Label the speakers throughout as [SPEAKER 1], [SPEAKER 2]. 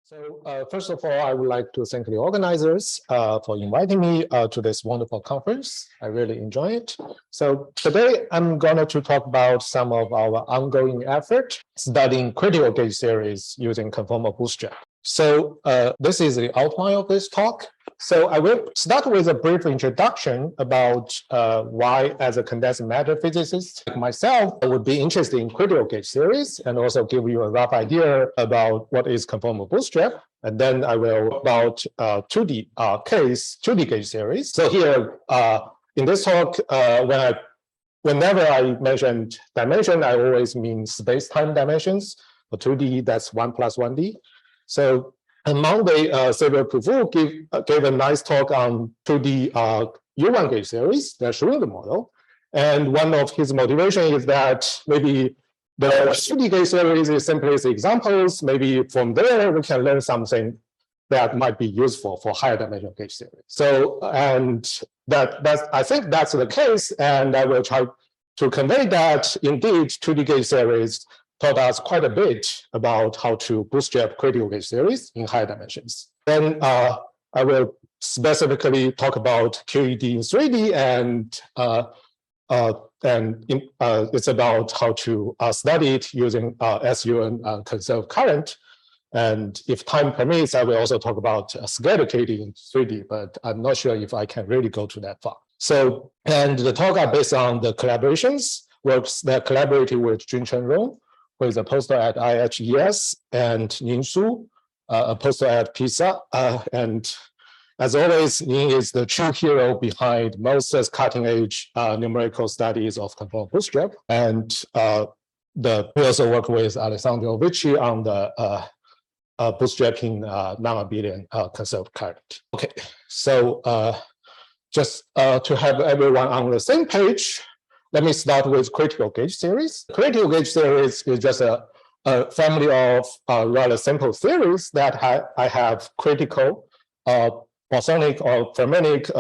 [SPEAKER 1] So first of all, I would like to thank the organizers for inviting me to this wonderful conference. I really enjoy it. So today I'm going to talk about some of our ongoing effort studying critical gauge series using Conformal Bootstrap. So this is the outline of this talk. So I will start with a brief introduction about why, as a condensed matter physicist like myself, I would be interested in critical gauge series, and also give you a rough idea about what is Conformal Bootstrap. And then I will talk about 2D gauge series. So here in this talk, whenever I mention dimension, I always mean space-time dimensions. For 2D, that's 1 plus 1D. So on Monday, Xavier Prouvost gave a nice talk on 2D U1 gauge series, the Schrödinger model. And one of his motivation is that maybe the 2D gauge series is simply examples. Maybe from there, we can learn something that might be useful for higher dimensional gauge series. So, and I think that's the case. And I will try to convey that indeed 2D gauge series taught us quite a bit about how to bootstrap critical gauge series in higher dimensions. Then I will specifically talk about QED in 3D, and it's about how to study it using SU and conserved current. And if time permits, I will also talk about scatter QED in 3D, but I'm not sure if I can really go to that far. So, and the talk are based on the collaborations, works that collaborated with Yin-Chen He, who is a postdoc at IHES, and Ning Su, a postdoc at PISA. And as always, Ning is the true hero behind most cutting-edge numerical studies of Conformal Bootstrap. And we also work with Alessandro Vici on the bootstrapping non-abelian conserved current. Okay, so just to have everyone on the same page, let me start with critical gauge series. Critical gauge series is just a family of rather simple theories that I have critical bosonic or fermionic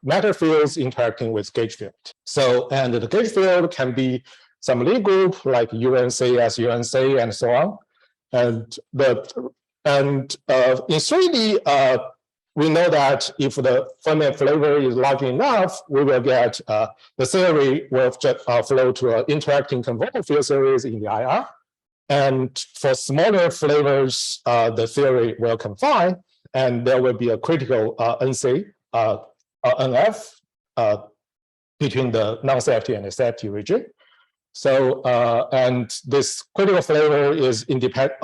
[SPEAKER 1] matter fields interacting with gauge field. So, and the gauge field can be some Lie group like UNC, SUNC, and so on. And in 3D, we know that if the fermionic flavor is large enough, we will get the theory will flow to an interacting conformal field series in the IR. And for smaller flavors, the theory will confine, and there will be a critical NC, NF between the non-safety and the safety region. So, and this critical flavor is independent.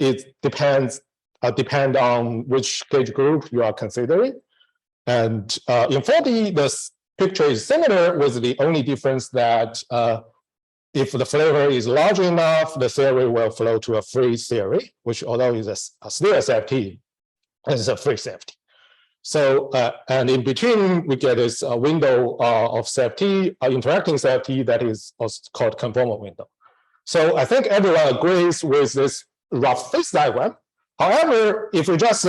[SPEAKER 1] It depend on which gauge group you are considering. And in 4D, this picture is similar, with the only difference that if the flavor is large enough, the theory will flow to a free theory, which although is still a safety, is a free safety. So, and in between, we get this window of safety, interacting safety, that is also called conformal window. So I think everyone agrees with this rough phase diagram. However, if we just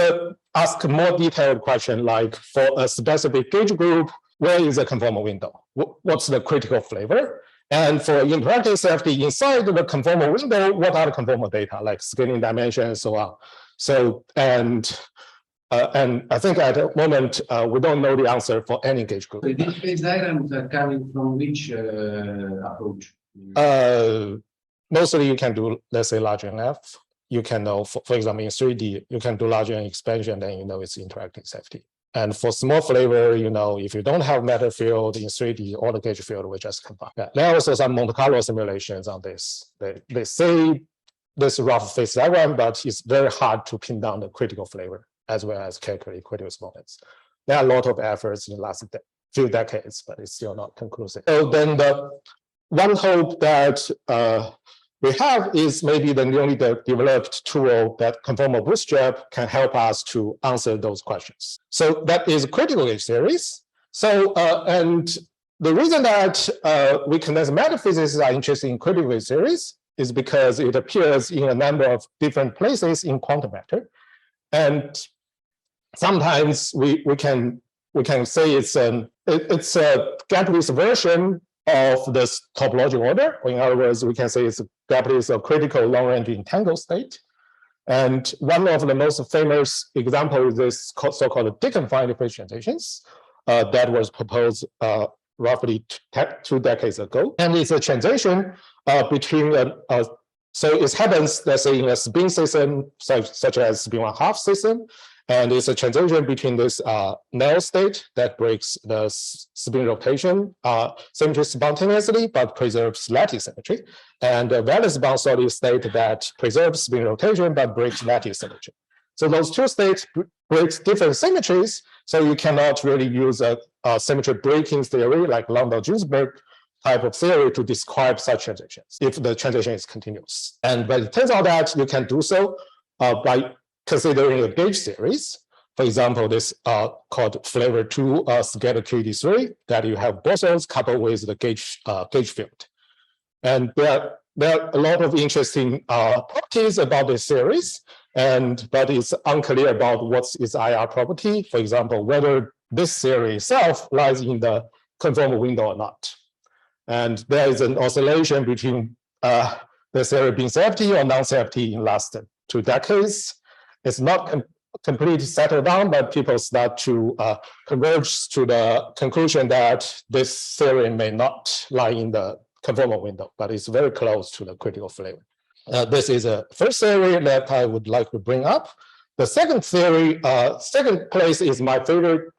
[SPEAKER 1] ask a more detailed question, like for a specific gauge group, where is the conformal window? What's the critical flavor? And for interacting safety inside the conformal window, what are the conformal data, like scaling dimension and so on? So, and I think at the moment, we don't know the answer for any gauge group.
[SPEAKER 2] So these phase diagrams are coming from which approach?
[SPEAKER 1] Mostly you can do, let's say, large enough. You can know, for example, in 3D, you can do larger expansion, then you know it's interacting safety. And for small flavor, you know, if you don't have matter field in 3D, all the gauge field will just combine. Yeah. There are also some Monte Carlo simulations on this. They say this rough phase diagram, but it's very hard to pin down the critical flavor as well as calculate critical moments. There are a lot of efforts in the last few decades, but it's still not conclusive. So then the one hope that we have is maybe the newly developed tool that Conformal Bootstrap can help us to answer those questions. So that is critical gauge series. So, and the reason that we condensed matter physicists are interested in critical gauge series is because it appears in a number of different places in quantum matter. And sometimes we can say it's a gapless version of this topological order. In other words, we can say it's gapless a critical long-range entangled state. And one of the most famous examples is this so-called Deconfinity Presentations that was proposed roughly 2 decades ago. And it's a transition between so it happens, let's say, in a spin system, such as spin 1/2 system, and it's a transition between this null state that breaks the spin rotation symmetry spontaneously, but preserves lattice symmetry, and a valence bound solid state that preserves spin rotation, but breaks lattice symmetry. So those two states breaks different symmetries, so you cannot really use a symmetry breaking theory like Landau-Ginzburg type of theory to describe such transitions if the transition is continuous. But it turns out that you can do so by considering a gauge series. For example, this called flavor 2 scatter QED3 that you have bosons coupled with the gauge field. And there are a lot of interesting properties about this series, but it's unclear about what's its IR property. For example, whether this series itself lies in the conformal window or not. And there is an oscillation between the theory being safety or non-safety in the last 2 decades. It's not completely settled down, but people start to converge to the conclusion that this theory may not lie in the conformal window, but it's very close to the critical flavor. This is a first theory that I would like to bring up. The second theory, second place is my favorite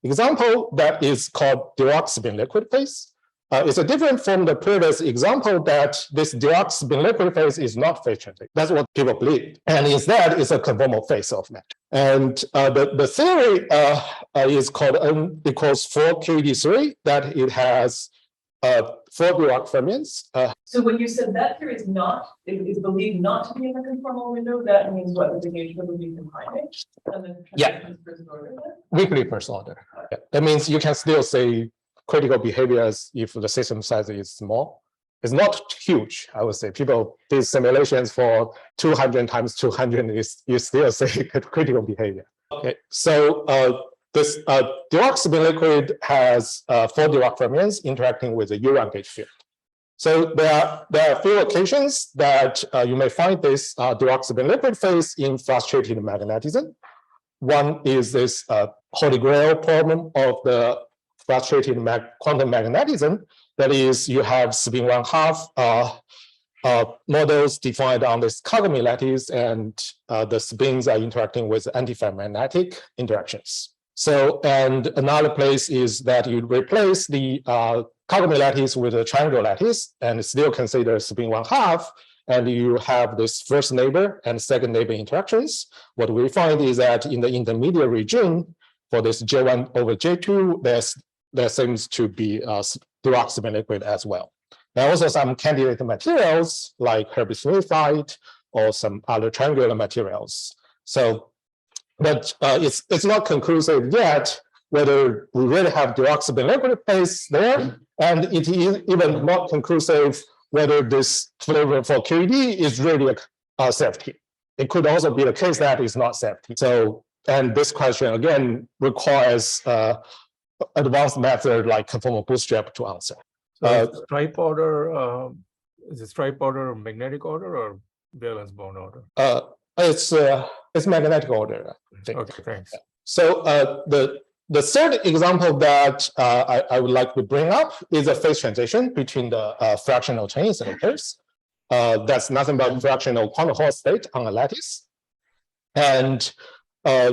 [SPEAKER 1] example that is called Dirac spin liquid phase. It's a different from the previous example that this Dirac spin liquid phase is not phase transition. That's what people believe. And instead, it's a conformal phase of matter. And the theory is called N equals 4 QED3, that it has 4 Dirac fermions.
[SPEAKER 3] So when you said that theory is believed not to be in the conformal window, that means what? The gauge will be confining? And then first order?
[SPEAKER 1] Weakly first order. Yeah. That means you can still say critical behaviors if the system size is small. It's not huge, I would say. People do simulations for 200 times 200, you still say critical behavior. Okay, so this Dirac spin liquid has 4 Dirac fermions interacting with the Urán gauge field. So there are a few occasions that you may find this Dirac spin liquid phase in frustrated magnetism. One is this holy grail problem of the frustrated quantum magnetism. That is, you have spin 1/2 models defined on this Kagami lattice, and the spins are interacting with antiferromagnetic interactions. So, and another place is that you replace the Kagami lattice with a triangle lattice and still consider spin 1/2, and you have this first neighbor and second neighbor interactions. What we find is that in the intermediate region for this J1 over J2, there seems to be Dirac spin liquid as well. There are also some candidate materials like herbicide or some other triangular materials. So, but it's not conclusive yet whether we really have Dirac spin liquid phase there, and it is even not conclusive whether this flavor for QED is really a safety. It could also be the case that it's not safety. So, and this question again requires advanced method like conformal bootstrap to answer.
[SPEAKER 4] So stripe order, is it stripe order magnetic order or valence bound order?
[SPEAKER 1] It's magnetic order, I think.
[SPEAKER 4] Okay, thanks.
[SPEAKER 1] So the third example that I would like to bring up is a phase transition between the fractional chain insulators. That's nothing but fractional quantum Hall state on a lattice. And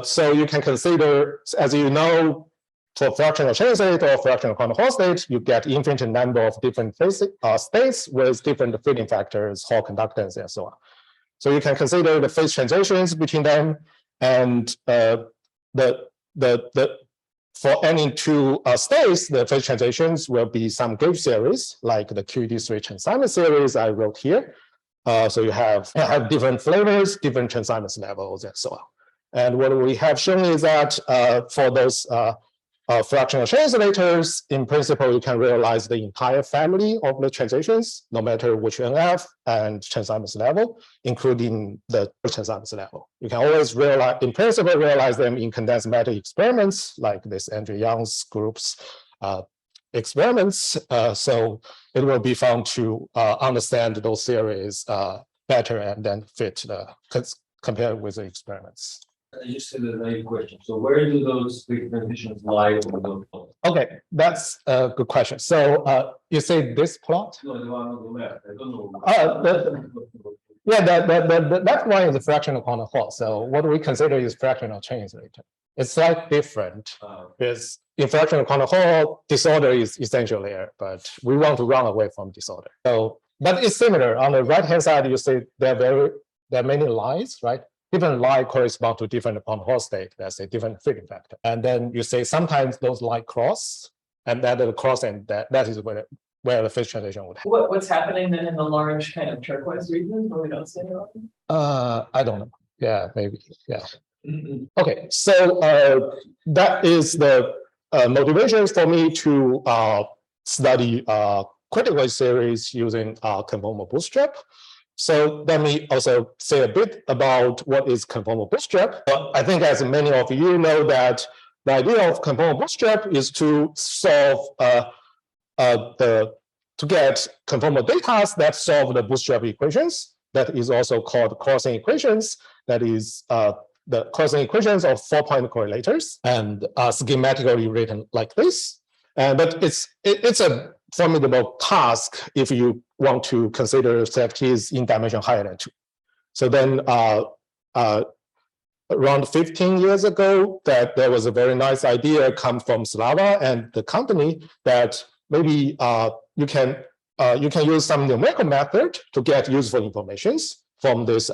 [SPEAKER 1] so you can consider, as you know, for fractional chain state or fractional quantum Hall state, you get infinite number of different states with different filling factors, Hall conductance, and so on. So you can consider the phase transitions between them, and for any 2 states, the phase transitions will be some gauge series, like the QED3 Chen-Simons series I wrote here. So you have different flavors, different Chen-Simons levels, and so on. And what we have shown is that for those fractional chain insulators, in principle, you can realize the entire family of the transitions, no matter which NF and Chen-Simons level, including the Chen-Simons level. You can always realize, in principle, realize them in condensed matter experiments, like this Andrew Young's group's experiments. So it will be fun to understand those theories better and then fit the compared with the experiments.
[SPEAKER 2] Just a naive question. So where do those big transitions lie on the plot?
[SPEAKER 1] Okay, that's a good question. So you say this plot?
[SPEAKER 2] No, the one on the map. I don't know.
[SPEAKER 1] Yeah, that one is a fractional quantum Hall. So what we consider is fractional change later. It's slightly different because in fractional quantum Hall, disorder is essentially there, but we want to run away from disorder. So, but it's similar. On the right-hand side, you see there are many lines, right? Different lines correspond to different quantum Hall state. That's a different fitting factor. And then you say sometimes those lines cross, and that the cross, and that is where the phase transition would happen.
[SPEAKER 3] What's happening then in the large kind of turquoise region where we don't see anything?
[SPEAKER 1] I don't know. Yeah, maybe. Yeah. Okay, so that is the motivation for me to study critical series using Conformal Bootstrap. So let me also say a bit about what is Conformal Bootstrap. I think as many of you know that the idea of Conformal Bootstrap is to solve to get conformal data that solve the Bootstrap equations. That is also called crossing equations. That is the crossing equations of 4-point correlators, and schematically written like this. But it's a formidable task if you want to consider CFTs in dimension higher than 2. So then around 15 years ago, that there was a very nice idea come from Slava and the company that maybe you can use some numerical method to get useful informations from this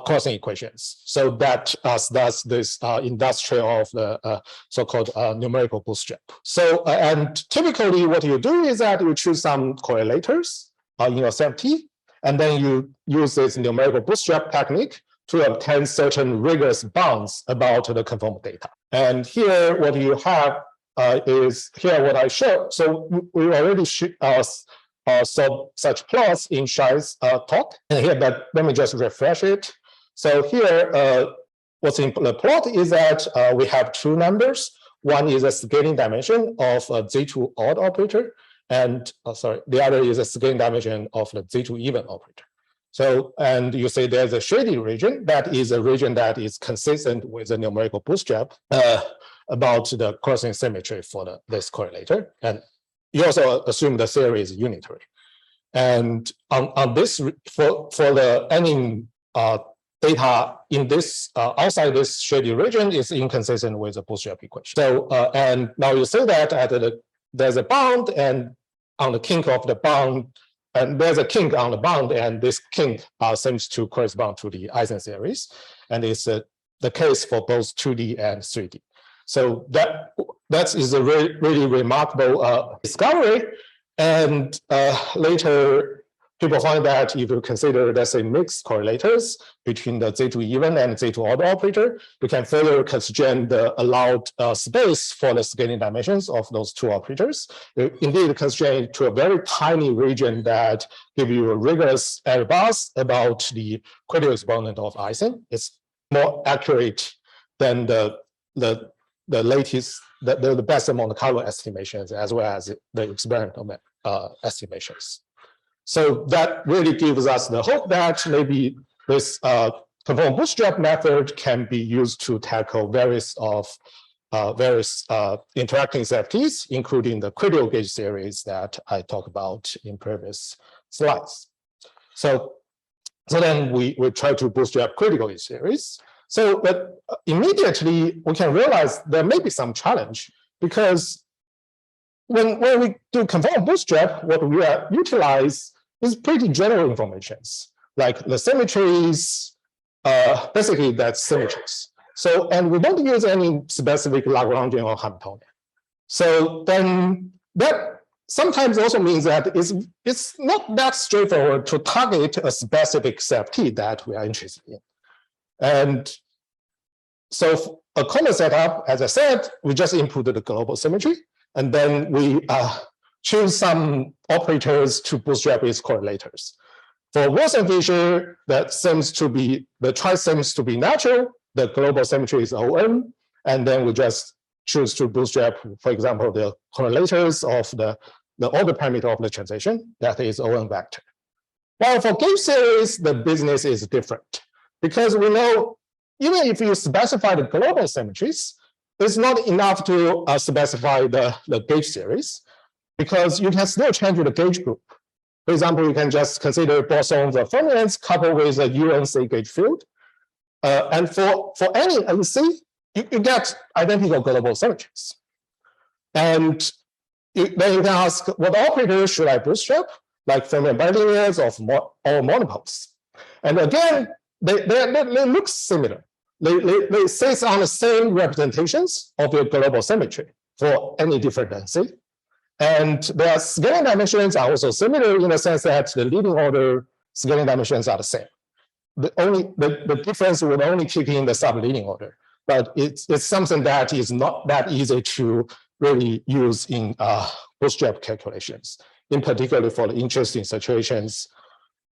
[SPEAKER 1] crossing equations. So that that's this industry of the so-called numerical bootstrap. So and typically what you do is that you choose some correlators in your CFT, and then you use this numerical bootstrap technique to obtain certain rigorous bounds about the conformal data. And here what you have is here what I show. So we already saw such plots in Shai's talk. And here, but let me just refresh it. So here, what's in the plot is that we have two numbers. One is a scaling dimension of a Z2 odd operator, and the other is a scaling dimension of the Z2 even operator. So, and you say there's a shady region. That is a region that is consistent with the numerical bootstrap about the crossing symmetry for this correlator. And you also assume the theory is unitary. And on this, for the any data in this outside this shady region is inconsistent with the bootstrap equation. So, and now you say that there's a bound, and on the kink of the bound, and there's a kink on the bound, and this kink seems to correspond to the Eisen series, and it's the case for both 2D and 3D. So that is a really remarkable discovery. And later, people find that if you consider, let's say, mixed correlators between the Z2 even and Z2 odd operator, you can further constrain the allowed space for the scaling dimensions of those two operators. Indeed, constrain to a very tiny region that give you a rigorous error bars about the critical exponent of Eisen. It's more accurate than the latest, the best Monte Carlo estimations, as well as the experimental estimations. So that really gives us the hope that maybe this conformal bootstrap method can be used to tackle various interacting CFTs, including the critical gauge series that I talked about in previous slides. So then we try to bootstrap critical gauge series. So, but immediately we can realize there may be some challenge, because when we do conformal bootstrap, what we utilize is pretty general informations, like the symmetries, basically that's symmetries. So, and we don't use any specific Lagrangian or Hamiltonian. So then that sometimes also means that it's not that straightforward to target a specific CFT that we are interested in. And so a common setup, as I said, we just input the global symmetry, and then we choose some operators to bootstrap its correlators. For Wilson-Fisher, that seems to be, the choice seems to be natural. The global symmetry is ON, and then we just choose to bootstrap, for example, the correlators of the order parameter of the transition, that is ON vector. While for gauge series, the business is different because we know even if you specify the global symmetries, it's not enough to specify the gauge series because you can still change the gauge group. For example, you can just consider bosons or fermions coupled with a UNC gauge field. And for any NC, you get identical global symmetries. And then you can ask, what operators should I bootstrap? Like fermion bilinears or multiples. And again, they look similar. They sit on the same representations of your global symmetry for any different density. And their scaling dimensions are also similar in the sense that the leading order scaling dimensions are the same. The difference would only kick in the subleading order, but it's something that is not that easy to really use in bootstrap calculations, in particular for the interesting situations.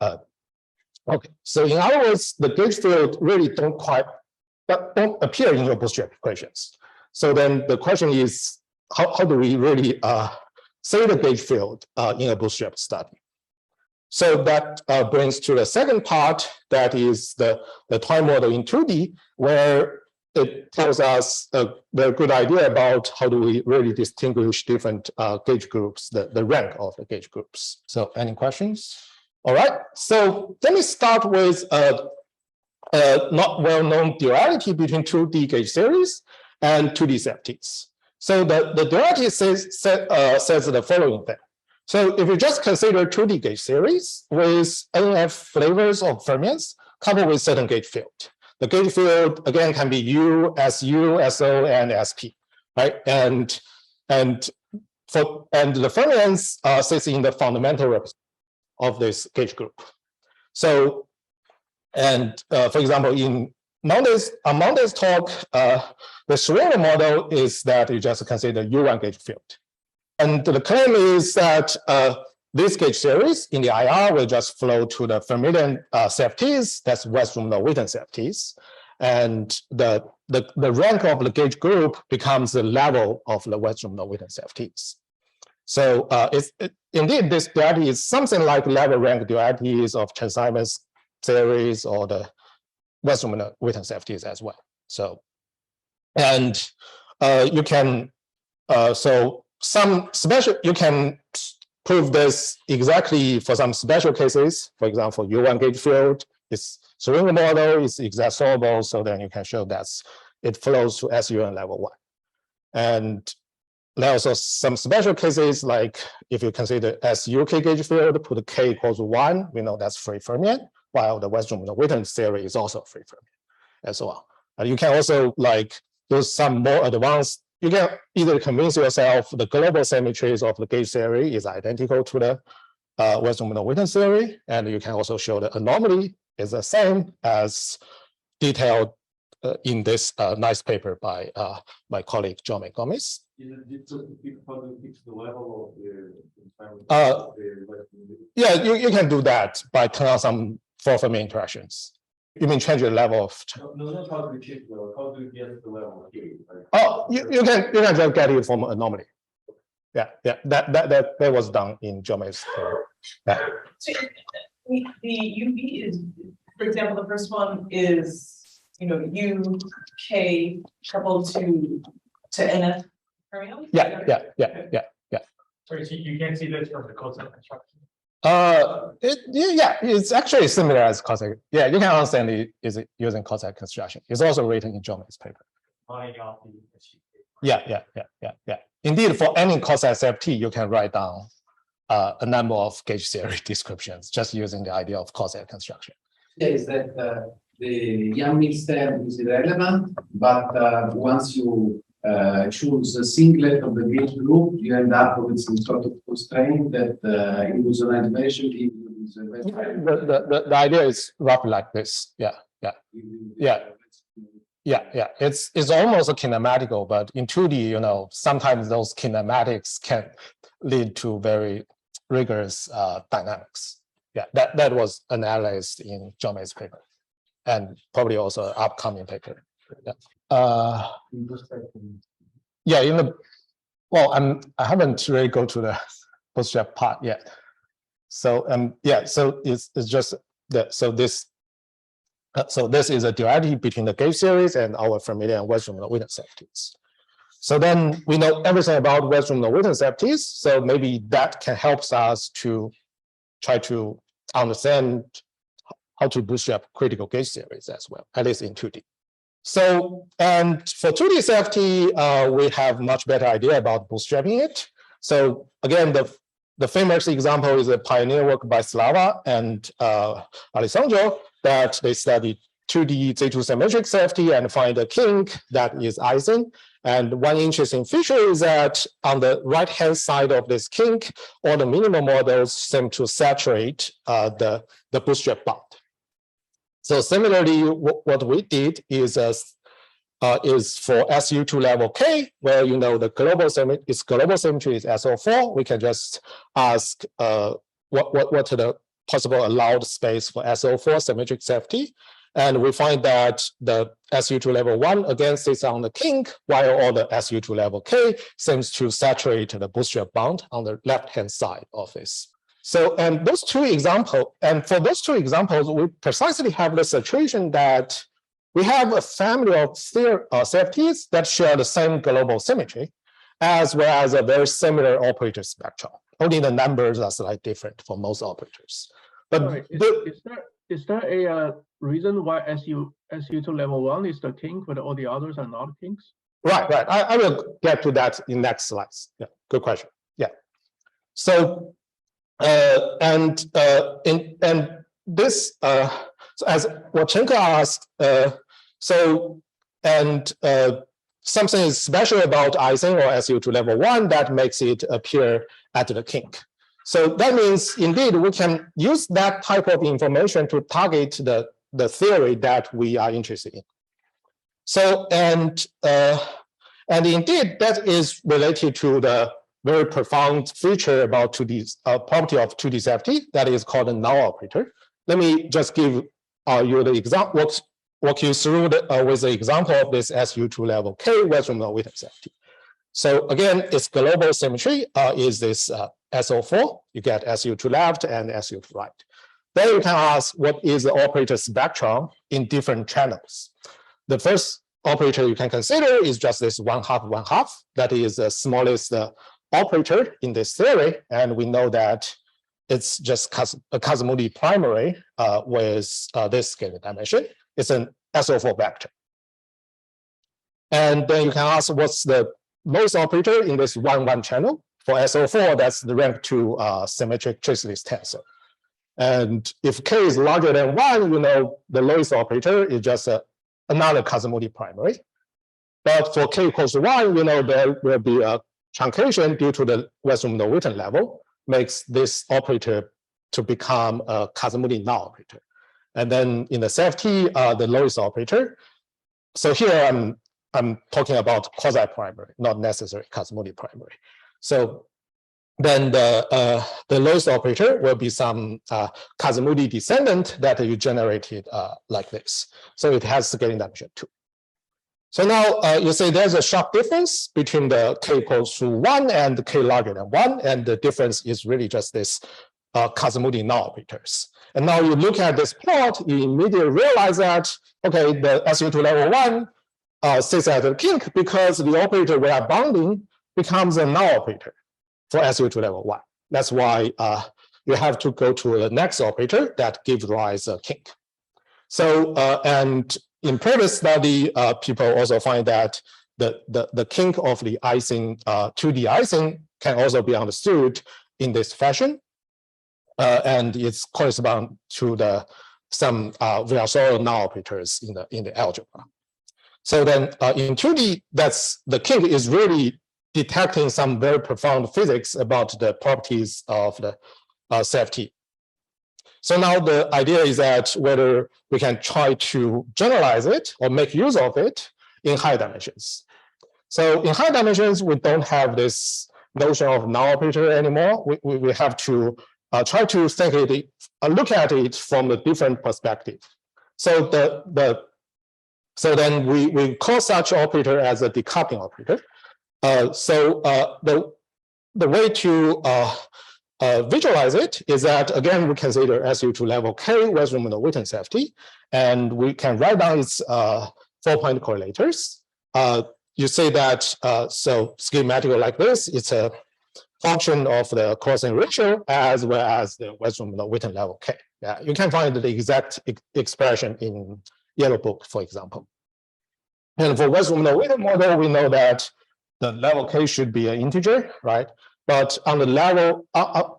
[SPEAKER 1] Okay, so in other words, the gauge field really don't appear in your bootstrap equations. So then the question is, how do we really say the gauge field in a bootstrap study? So that brings to the second part, that is the toy model in 2D, where it tells us a very good idea about how do we really distinguish different gauge groups, the rank of the gauge groups. So any questions? All right, so let me start with a not well-known duality between 2D gauge series and 2D CFTs. So the duality says the following thing. So if you just consider 2D gauge series with NF flavors of fermions coupled with certain gauge field, the gauge field again can be U, SU, SO, and SP, right? And the fermions sits in the fundamental representation of this gauge group. So, and for example, on Monday's talk, the Schroeder model is that you just consider U1 gauge field. And the claim is that this gauge series in the IR will just flow to the Fermion CFTs, that's Westrup-Witten CFTs. And the rank of the gauge group becomes the level of the Westrup-Witten CFTs. So indeed, this duality is something like level rank dualities of Chen-Simons series or the Westrup-Witten CFTs as well. So, and you can, you can prove this exactly for some special cases. For example, U1 gauge field is Schroeder model is exact solvable, so then you can show that it flows to SUN level 1. And there are also some special cases, like if you consider SUK gauge field, put k equals 1, we know that's free fermion, while the Westrup-Witten theory is also free fermion, and so on. And you can also like do some more advanced. You can either convince yourself the global symmetries of the gauge theory is identical to the Westrup-Witten theory, and you can also show the anomaly is the same as detailed in this nice paper by my colleague John McGomez.
[SPEAKER 2] Is it difficult to fix the level of the
[SPEAKER 1] yeah, you can do that by turning on some four Fermi interactions. You mean change the level of?
[SPEAKER 2] No, not how do you change the level. How do you get the level of K?
[SPEAKER 1] Oh, you can just get it from anomaly. Yeah, that was done in John-May's paper. Yeah.
[SPEAKER 3] So the UV is, for example, the first one is, UK coupled to NF fermions?
[SPEAKER 1] Yeah.
[SPEAKER 4] Sorry, so you can't see this from the cosine construction.
[SPEAKER 1] It's actually similar as cosine. Yeah, you can understand it is using cosine construction. It's also written in John-May's paper. Yeah. Indeed, for any cosine CFT, you can write down a number of gauge theory descriptions just using the idea of cosine construction.
[SPEAKER 5] Is that the Yang-Mills term is irrelevant, but once you choose a singlet of the gauge group, you end up with some sort of constraint that illusionization gives you.
[SPEAKER 1] The idea is roughly like this. Yeah. It's almost a kinematical, but in 2D, sometimes those kinematics can lead to very rigorous dynamics. Yeah, that was analyzed in John-May's paper, and probably also an upcoming paper. Yeah. I haven't really go to the bootstrap part yet. So yeah, so it's just that. So this is a duality between the gauge series and our familiar and Westermann-Witten safeties. So then we know everything about Westermann-Witten safeties. So maybe that can help us to try to understand how to bootstrap critical gauge series as well, at least in 2D. So, and for 2D safety, we have much better idea about bootstrapping it. So again, the famous example is a pioneer work by Slava and Alessandro that they studied 2D Z2 symmetric safety and find a kink that is Ising. And one interesting feature is that on the right-hand side of this kink, all the minimal models seem to saturate the bootstrap bound. So similarly, what we did is for SU2 level K, where you know the global symmetry is SO4. We can just ask what are the possible allowed space for SO4 symmetric safety. And we find that the SU2 level 1 again sits on the kink, while all the SU2 level K seems to saturate the bootstrap bound on the left-hand side of this. So, and those two examples, and for those two examples, we precisely have the situation that we have a family of safeties that share the same global symmetry, as well as a very similar operator spectrum. Only the numbers are slightly different for most operators. But
[SPEAKER 6] sorry, is there a reason why SU2 level 1 is the kink, but all the others are not kinks?
[SPEAKER 1] Right. I will get to that in next slides. Yeah, good question. Yeah. So and this so as Wachenko asked, something is special about Ising or SU2 level 1 that makes it appear at the kink. So that means indeed we can use that type of information to target the theory that we are interested in. So and indeed that is related to the very profound feature about 2D property of 2D safety that is called a null operator. Let me just give you the example, walk you through with the example of this SU2 level K Westermann-Witten safety. So again, its global symmetry is this SO4. You get SU to left and SU to right. Then you can ask what is the operator spectrum in different channels. The first operator you can consider is just this 1/2, that is the smallest operator in this theory, and we know that it's just a Kazamudi primary with this scalar dimension. It's an SO4 vector. And then you can ask what's the lowest operator in this 1/1 channel. For SO4, that's the rank 2 symmetric traceless tensor. And if K is larger than 1, you know the lowest operator is just another Kazamudi primary. But for K equals to 1, you know there will be a truncation due to the Westermann-Witten level, makes this operator to become a Kazamudi null operator. And then in the safety, the lowest operator. So here I'm talking about quasi-primary, not necessarily Kazamudi primary. So then the lowest operator will be some Kazamudi descendant that you generated like this. So it has scaling dimension 2. So now you say there's a sharp difference between the K equals to 1 and the K larger than 1, and the difference is really just this Kazamudi null operators. And now you look at this plot, you immediately realize that, okay, the SU2 level 1 sits at the kink because the operator we are bounding becomes a null operator for SU2 level 1. That's why you have to go to the next operator that gives rise a kink. So, and in previous study, people also find that the kink of the Ising, 2D Ising can also be understood in this fashion. And it's correspond to some Virasoro null operators in the algebra. So then in 2D, that's the kink is really detecting some very profound physics about the properties of the safety. So now the idea is that whether we can try to generalize it or make use of it in high dimensions. So in high dimensions, we don't have this notion of null operator anymore. We have to try to look at it from a different perspective. So so then we call such operator as a decoupling operator. So the way to visualize it is that, again, we consider SU to level K Westermann-Witten safety, and we can write down its 4-point correlators. You say that, so schematically like this, it's a function of the crossing ratio as well as the Westermann-Witten level K. Yeah, you can find the exact expression in Yellow Book, for example. And for Westermann-Witten model, we know that the level K should be an integer, right? But on the level,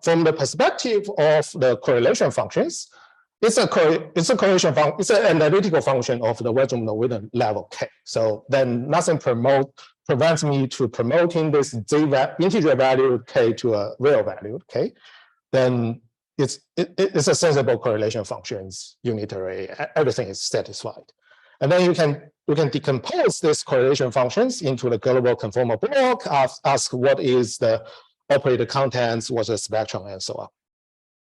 [SPEAKER 1] from the perspective of the correlation functions, it's an analytical function of the Westermann-Witten level K. So then nothing prevents me to promoting this integer value K to a real value K. Then it's a sensible correlation functions, unitary, everything is satisfied. And then you can decompose these correlation functions into the global conformal block, ask what is the operator contents, what's the spectrum, and so on.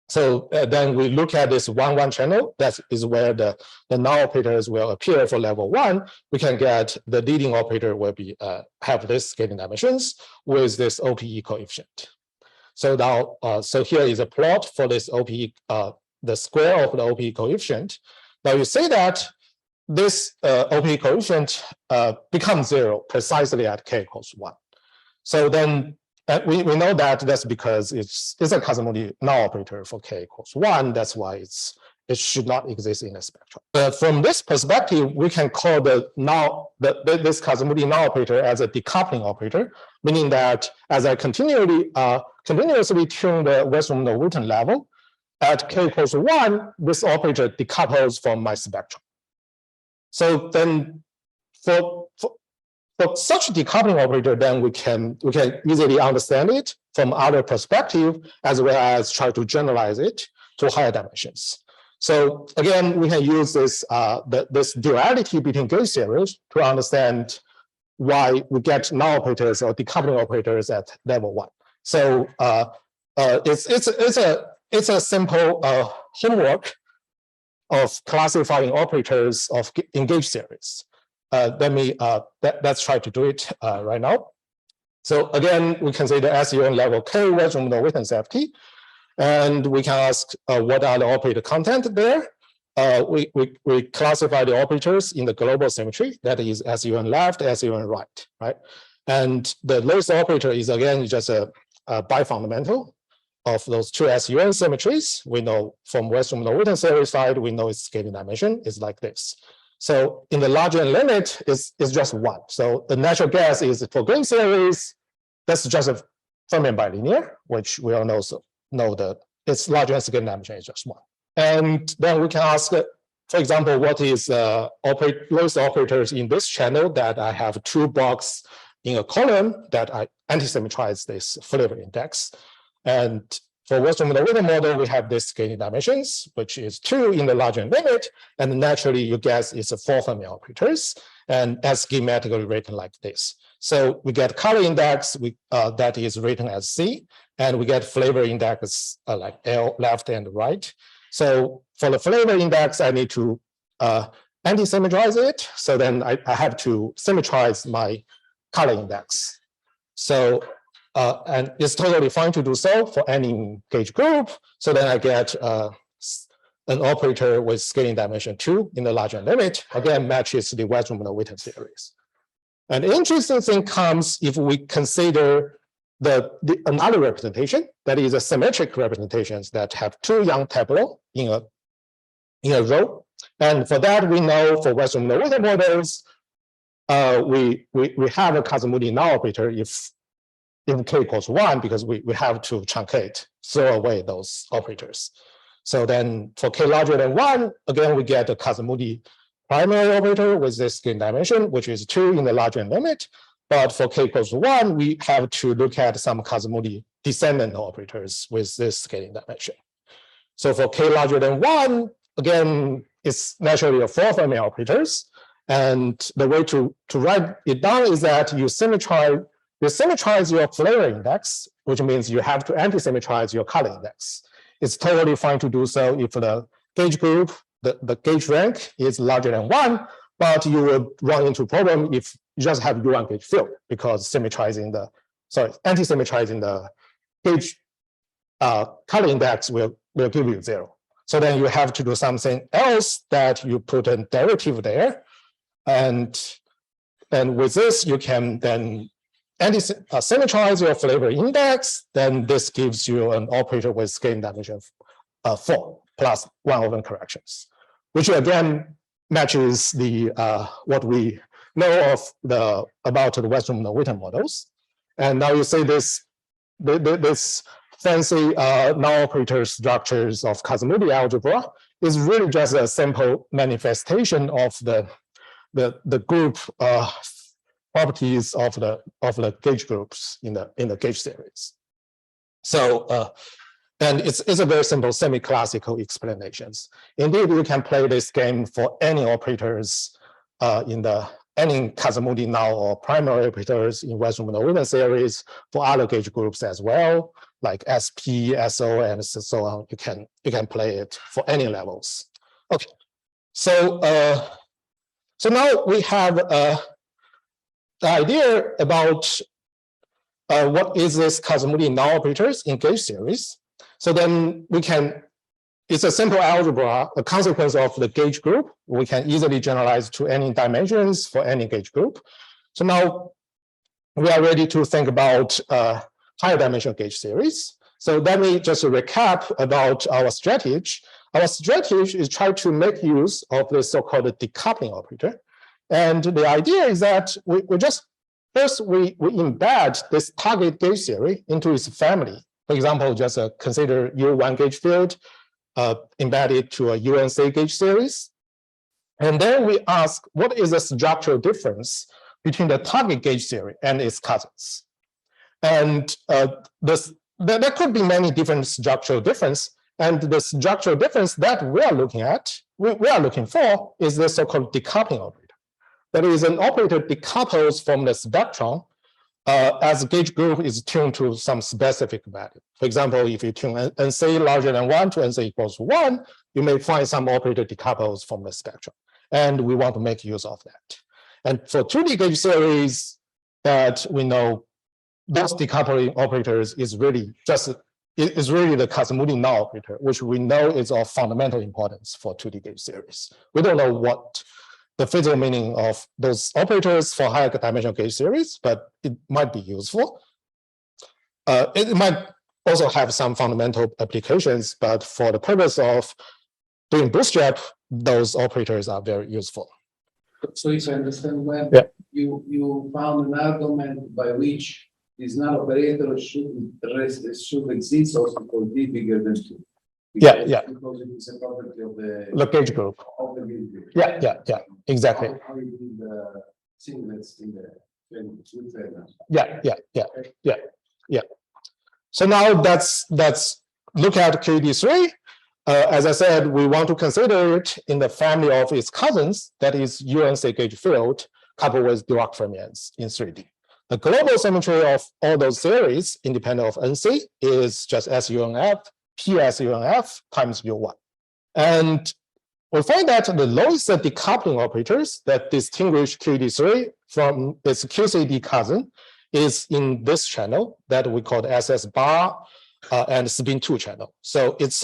[SPEAKER 1] So then we look at this 1-1 channel. That is where the null operators will appear for level 1. We can get the leading operator will be have this scaling dimensions with this OPE coefficient. So now, so here is a plot for this OPE, the square of the OPE coefficient. Now you say that this OPE coefficient becomes 0 precisely at K equals 1. So then we know that that's because it's a Kazamudi null operator for K equals 1. That's why it should not exist in the spectrum. From this perspective, we can call this Kazamudi null operator as a decoupling operator, meaning that as I continuously tune the Westermann-Witten level at K equals 1, this operator decouples from my spectrum. So then for such a decoupling operator, then we can easily understand it from other perspective, as well as try to generalize it to higher dimensions. So again, we can use this this duality between gauge series to understand why we get null operators or decoupling operators at level 1. So it's a simple homework of classifying operators in gauge series. Let's try to do it right now. So again, we consider SU on level K Westermann-Witten safety, and we can ask what are the operator content there. We classify the operators in the global symmetry, that is SU on left, SU on right, right? And the lowest operator is again just a bifundamental of those two SUN symmetries. We know from Westermann-Witten series side, we know its scaling dimension is like this. So in the larger limit, it's just 1. So the natural guess is for gauge series, that's just a fermion bilinear, which we all know that its larger scaling dimension is just 1. And then we can ask, for example, what is lowest operators in this channel that I have 2 blocks in a column that I anti-symmetrize this flavor index. And for Westermann-Witten model, we have this scaling dimensions, which is 2 in the larger limit, and naturally you guess it's a 4 fermion operators, and as schematically written like this. So we get color index that is written as C, and we get flavor index like L left and right. So for the flavor index, I need to anti-symmetrize it. So then I have to symmetrize my color index. So and it's totally fine to do so for any gauge group. So then I get an operator with scaling dimension 2 in the larger limit, again, matches the Westermann-Witten series. And the interesting thing comes if we consider another representation, that is a symmetric representations that have 2 Young tableau in a row. And for that, we know for Westermann-Witten models, we have a Kazamudi null operator if K equals 1, because we have to truncate, throw away those operators. So then for K larger than 1, again, we get a Kazamudi primary operator with this scaling dimension, which is 2 in the larger limit. But for K equals 1, we have to look at some Kazamudi descendant operators with this scaling dimension. So for K larger than 1, again, it's naturally a 4 fermion operators. And the way to write it down is that you symmetrize your flavor index, which means you have to anti-symmetrize your color index. It's totally fine to do so if the gauge group, the gauge rank is larger than 1, but you will run into problem if you just have U1 gauge field, because anti-symmetrizing the gauge color index will give you 0. So then you have to do something else that you put a derivative there. And with this, you can then symmetrize your flavor index. Then this gives you an operator with scaling dimension 4 plus 1 over corrections, which again matches the what we know of about the Westerman-Witten models. And now you see this fancy non-operator structures of Kazamudi algebra is really just a simple manifestation of the group properties of the gauge groups in the gauge series. So and it's a very simple semi-classical explanations. Indeed, you can play this game for any operators in any Kazamudi null or primary operators in Westerman-Witten series for other gauge groups as well, like SP, SO, and so on. You can play it for any levels. Okay, so so now we have the idea about what is this Kazamudi null operators in gauge series. So then we can, it's a simple algebra, a consequence of the gauge group. We can easily generalize to any dimensions for any gauge group. So now we are ready to think about higher dimensional gauge series. So let me just recap about our strategy. Our strategy is try to make use of the so-called decoupling operator. And the idea is that we just, first we embed this target gauge theory into its family. For example, just consider U1 gauge field, embed it to a UNC gauge series. And then we ask, what is the structural difference between the target gauge theory and its cousins? And there could be many different structural differences. And the structural difference that we are looking at, we are looking for, is the so-called decoupling operator. That is, an operator decouples from the spectrum as a gauge group is tuned to some specific value. For example, if you tune NC larger than 1 to NC equals 1, you may find some operator decouples from the spectrum. And we want to make use of that. And for 2D gauge series that we know, those decoupling operators is really the Kazamudi null operator, which we know is of fundamental importance for 2D gauge series. We don't know what the physical meaning of those operators for higher dimensional gauge series, but it might be useful. It might also have some fundamental applications, but for the purpose of doing Bootstrap, those operators are very useful.
[SPEAKER 5] So if I understand well,
[SPEAKER 1] yeah.
[SPEAKER 5] you found an argument by which this null operator should exist also for D bigger than 2.
[SPEAKER 1] Because, yeah.
[SPEAKER 5] Because it is a property of the
[SPEAKER 1] gauge group.
[SPEAKER 5] Of the gauge group.
[SPEAKER 1] Yeah, exactly.
[SPEAKER 5] How you do the singlets in the
[SPEAKER 1] Yeah. So now let's look at KD3. As I said, we want to consider it in the family of its cousins, that is UNC gauge field coupled with Dirac fermions in 3D. The global symmetry of all those series, independent of NC, is just SUNF, PSUNF times U1. And we find that the lowest decoupling operators that distinguish QD3 from its QCD cousin is in this channel that we call SS bar and spin 2 channel. So it's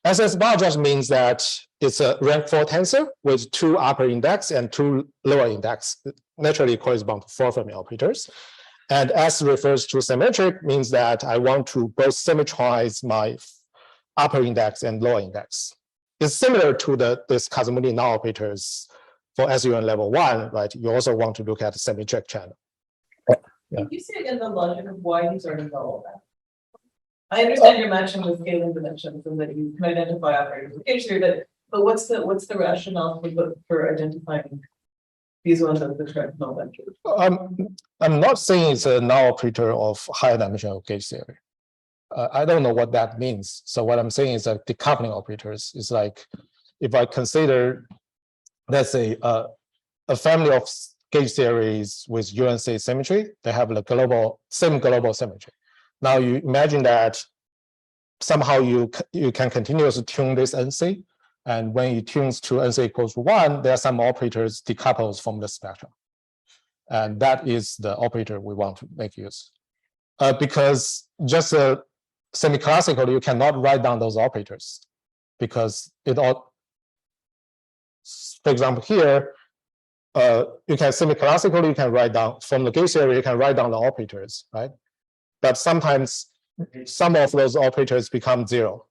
[SPEAKER 1] SS bar just means that it's a rank 4 tensor with 2 upper index and 2 lower index, naturally correspond to 4 Fermi operators. And S refers to symmetric, means that I want to both symmetrize my upper index and lower index. It's similar to this Kazamudi null operators for SUN level 1, right? You also want to look at the symmetric channel.
[SPEAKER 3] Yeah. Can you say again the logic of why these are null? I understand you're matching with scaling dimensions and that you can identify operators with gauge theory, but what's the rationale for identifying these ones as the correct null vectors?
[SPEAKER 1] I'm not saying it's a null operator of higher dimensional gauge theory. I don't know what that means. So what I'm saying is that decoupling operators is like, if I consider, let's say, a family of gauge theories with UNC symmetry, they have the same global symmetry. Now you imagine that somehow you can continuously tune this NC, and when it tunes to NC equals 1, there are some operators decouples from the spectrum. And that is the operator we want to make use. Because just semi-classically, you cannot write down those operators because it all, for example, here, you can semi-classically, you can write down from the gauge theory, you can write down the operators, right? But sometimes some of those operators become zero.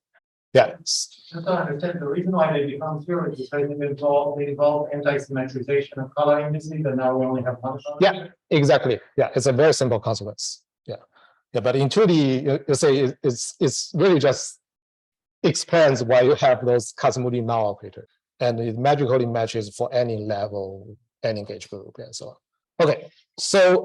[SPEAKER 1] Yeah.
[SPEAKER 2] Just to understand, the reason why they become zero is because they involve anti-symmetrization of color indices, and now we only have one color.
[SPEAKER 1] Yeah, exactly. Yeah, it's a very simple consequence. Yeah. Yeah, but in 2D, you say it's really just explains why you have those Kazamudi null operators. And it magically matches for any level, any gauge group, and so on. Okay, so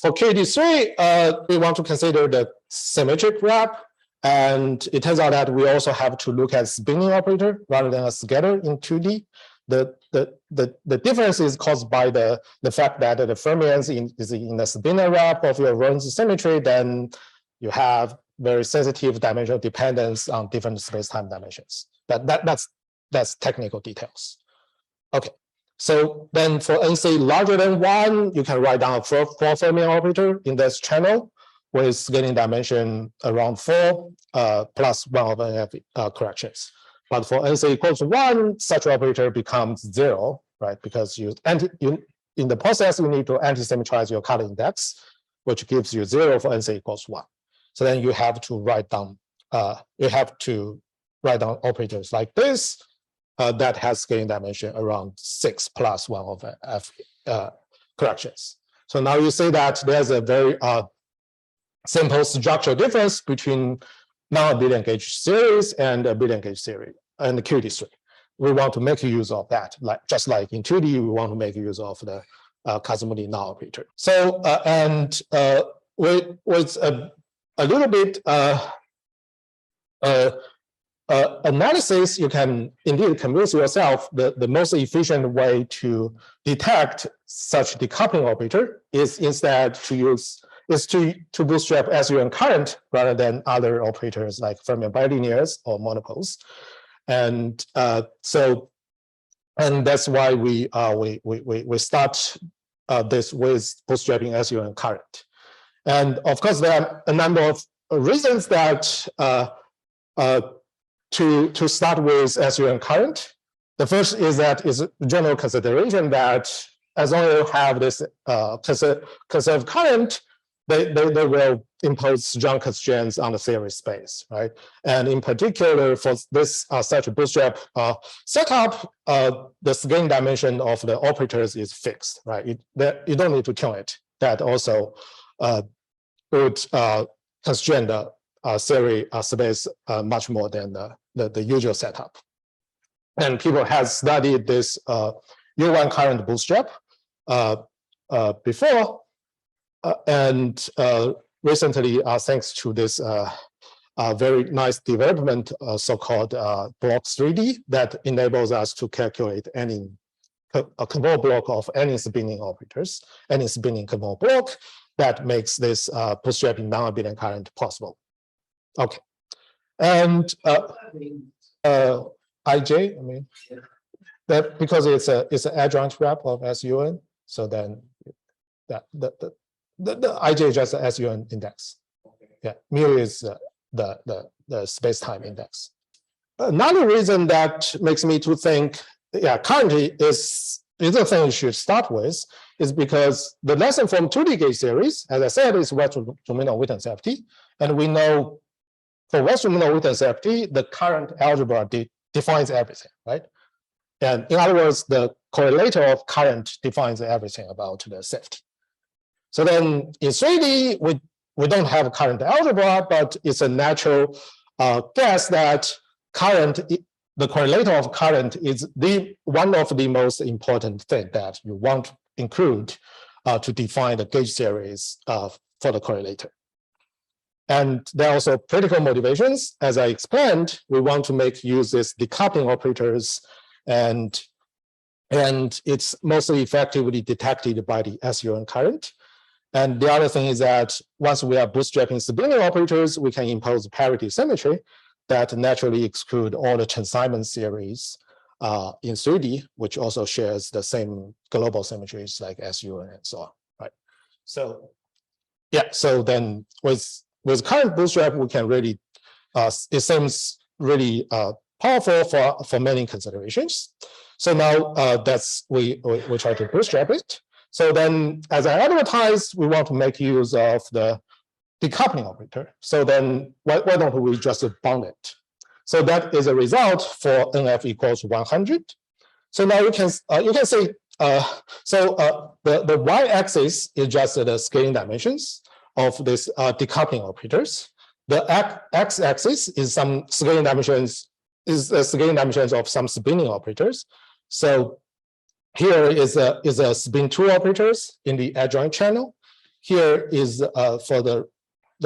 [SPEAKER 1] for QED3, we want to consider the symmetric wrap. And it turns out that we also have to look at spinning operator rather than a scatter in 2D. The difference is caused by the fact that the fermions is in the spinner wrap of your Rollins symmetry, then you have very sensitive dimensional dependence on different space-time dimensions. That's technical details. Okay, so then for NC larger than 1, you can write down a 4 fermion operator in this channel with scaling dimension around 4 plus 1 over NF corrections. But for NC equals 1, such operator becomes 0, right? Because you in the process you need to anti-symmetrize your color index, which gives you 0 for NC equals 1. So then you have to write down operators like this that has scaling dimension around 6 plus 1 over F corrections. So now you see that there's a very simple structural difference between non-abelian gauge series and abelian gauge series and the QED3. We want to make use of that, just like in 2D, we want to make use of the Kazamudi null operator. So with a little bit analysis, you can indeed convince yourself that the most efficient way to detect such decoupling operator is instead to bootstrap SUN current rather than other operators like fermion bilinears or monopoles. And that's why we start this with bootstrapping SUN current. And of course, there are a number of reasons that to start with SUN current. The first is that is a general consideration that as long as you have this conserved current, they will impose strong constraints on the theory space, right? And in particular, for this such a bootstrap setup, the scaling dimension of the operators is fixed, right? You don't need to tune it. That also would constrain the theory space much more than the usual setup. And people have studied this U1 current bootstrap before, and recently, thanks to this very nice development, so-called blocks 3D, that enables us to calculate any conformal block of any spinning operators, any spinning conformal block that makes this bootstrapping non-abelian current possible. Okay, and IJ, I mean, that because it's an adjoint wrap of SUN, so then that the IJ is just the SUN index. Yeah, mu is the space-time index. Another reason that makes me to think, yeah, currently is the thing you should start with, is because the lesson from 2D gauge series, as I said, is West-Druminov-Witten CFT, and we know for West-Druminov-Witten CFT, the current algebra defines everything, right? And in other words, the correlator of current defines everything about the safety. So then in 3D, we don't have current algebra, but it's a natural guess that the correlator of current is one of the most important thing that you want to include to define the gauge series for the correlator. And there are also practical motivations. As I explained, we want to make use of decoupling operators, and it's mostly effectively detected by the SUN current. And the other thing is that once we are bootstrapping spinning operators, we can impose parity symmetry that naturally exclude all the Chen-Simons series in 3D, which also shares the same global symmetries like SUN and so on, right? So yeah, so then with with current bootstrap, we can really, it seems really powerful for many considerations. So now that's we try to bootstrap it. So then, as I advertised, we want to make use of the decoupling operator. So then, why don't we just bound it? So that is a result for NF equals 100. So now you can say the y-axis is just the scaling dimensions of this decoupling operators. The x-axis is some scaling dimensions of some spinning operators. So here is a spin 2 operators in the adjoint channel. Here is for the